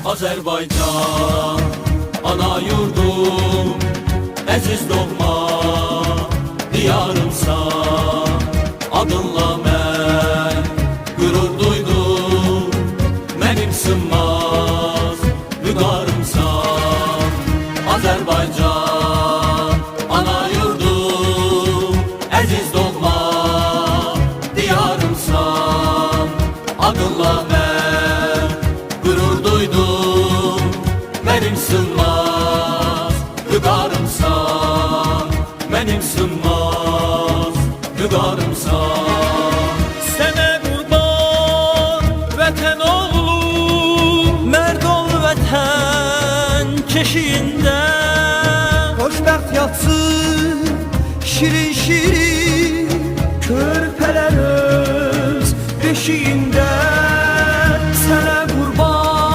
Azerbaycan, ana yurdum, əziz doğma diyarımsan. Adınla mən qürur duydum, mənim sınmaz vüqarımsan. Azerbaycan, ana yurdum, əziz doğma diyarımsan. Adınla mən qürur duydum, mənim sınmaz vüqarımsan. Mənim sınmaz vüqarımsan. Sənə qurban vətən oğlum, mərd ol vətən keşiyində. Xoşbəxt yatsın şirin şirin